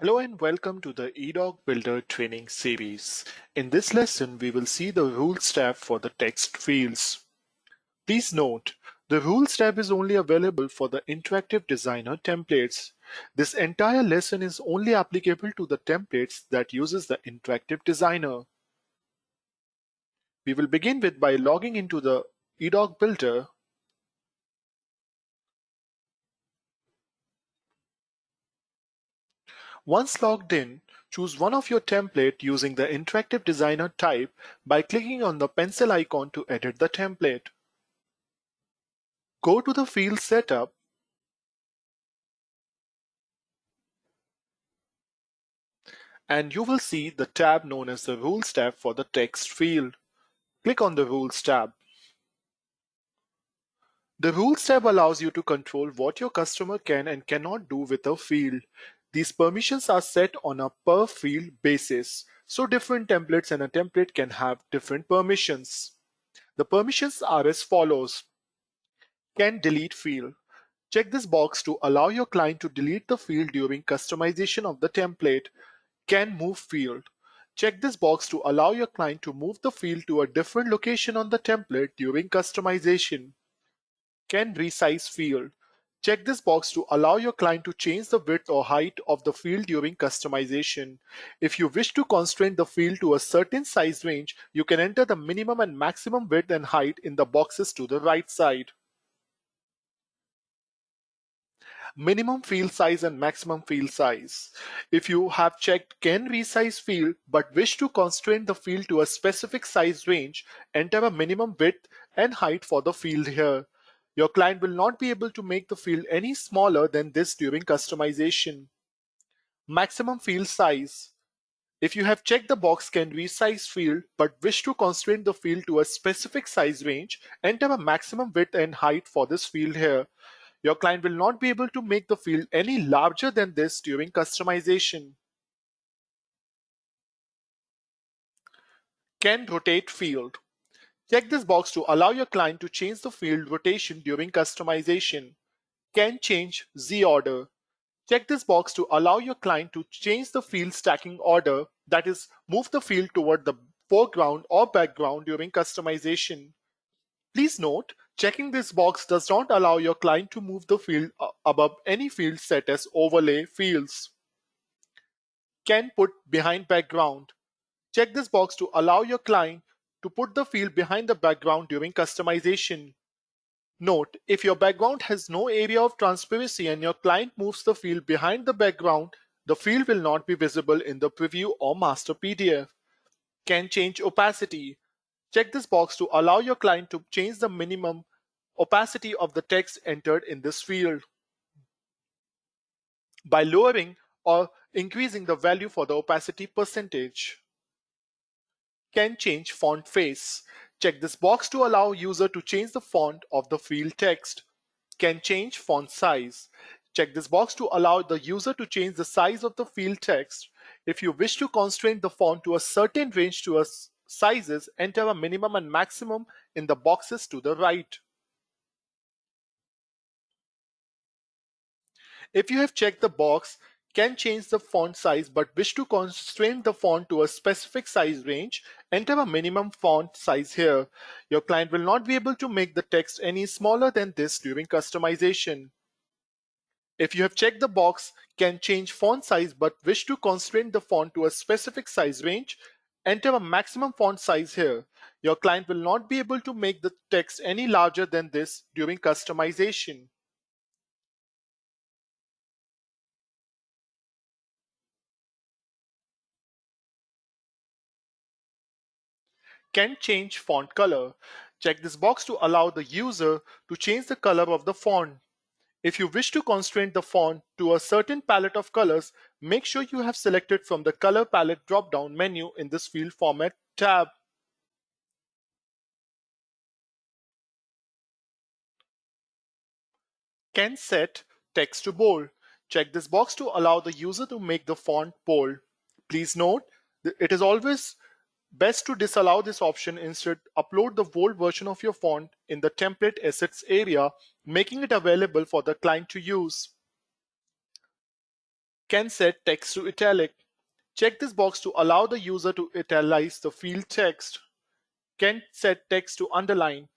Hello and welcome to the eDog Builder training series. In this lesson, we will see the Rules tab for the text fields. Please note, the Rules tab is only available for the Interactive Designer templates. This entire lesson is only applicable to the templates that uses the Interactive Designer. We will begin by logging into the eDog Builder. Once logged in, choose one of your template using the Interactive Designer type by clicking on the pencil icon to edit the template. Go to the field setup and you will see the tab known as the Rules tab for the text field. Click on the Rules tab. The Rules tab allows you to control what your customer can and cannot do with a field. These permissions are set on a per field basis, so different templates and a template can have different permissions. The permissions are as follows. Can delete field. Check this box to allow your client to delete the field during customization of the template. Can move field. Check this box to allow your client to move the field to a different location on the template during customization. Can resize field. Check this box to allow your client to change the width or height of the field during customization. If you wish to constrain the field to a certain size range, you can enter the minimum and maximum width and height in the boxes to the right side. Minimum field size and maximum field size. If you have checked can resize field but wish to constrain the field to a specific size range, enter a minimum width and height for the field here. Your client will not be able to make the field any smaller than this during customization. Maximum field size. If you have checked the box can resize field but wish to constrain the field to a specific size range, enter a maximum width and height for this field here. Your client will not be able to make the field any larger than this during customization. Can rotate field. Check this box to allow your client to change the field rotation during customization. Can change Z order. Check this box to allow your client to change the field stacking order, that is, move the field toward the foreground or background during customization. Please note, checking this box does not allow your client to move the field above any field set as overlay fields. Can put behind background. Check this box to allow your client to put the field behind the background during customization. Note, if your background has no area of transparency and your client moves the field behind the background, the field will not be visible in the preview or master PDF. Can change opacity. Check this box to allow your client to change the minimum opacity of the text entered in this field by lowering or increasing the value for the opacity percentage. Can change font face. Check this box to allow user to change the font of the field text. Can change font size. Check this box to allow the user to change the size of the field text. If you wish to constrain the font to a certain range to sizes, enter a minimum and maximum in the boxes to the right. If you have checked the box, can change the font size but wish to constrain the font to a specific size range, enter a minimum font size here. Your client will not be able to make the text any smaller than this during customization. If you have checked the box can change font size but wish to constrain the font to a specific size range, enter a maximum font size here. Your client will not be able to make the text any larger than this during customization. Can change font color. Check this box to allow the user to change the color of the font. If you wish to constrain the font to a certain palette of colors, make sure you have selected from the Color Palette drop-down menu in this Field Format tab. Can set text to bold. Check this box to allow the user to make the font bold. Please note that it is always best to disallow this option. Instead, upload the bold version of your font in the template assets area, making it available for the client to use. Can set text to italic. Check this box to allow the user to italicize the field text. Can set text to underline.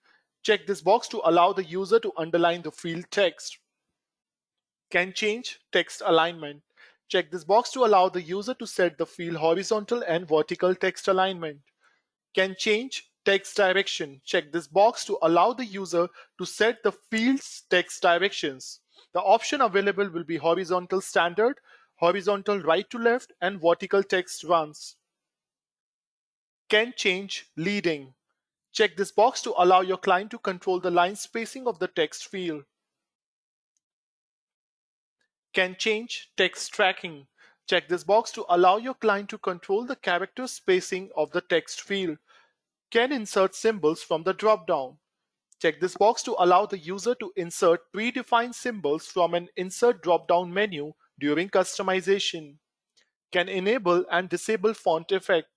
Check this box to allow the user to underline the field text. Can change text alignment. Check this box to allow the user to set the field horizontal and vertical text alignment. Can change text direction. Check this box to allow the user to set the field's text directions. The option available will be horizontal standard, horizontal right to left, and vertical text runs. Can change leading. Check this box to allow your client to control the line spacing of the text field. Can change text tracking. Check this box to allow your client to control the character spacing of the text field. Can insert symbols from the drop-down. Check this box to allow the user to insert predefined symbols from an insert drop-down menu during customization. Can enable and disable font effect.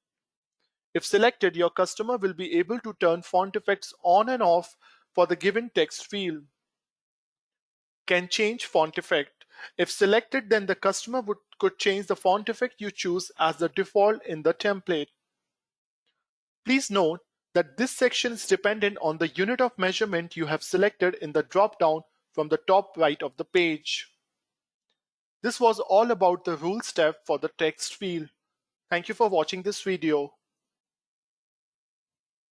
If selected, your customer will be able to turn font effects on and off for the given text field. Can change font effect. If selected, then the customer could change the font effect you choose as the default in the template. Please note that this section is dependent on the unit of measurement you have selected in the drop-down from the top right of the page. This was all about the rules tab for the text field. Thank you for watching this video.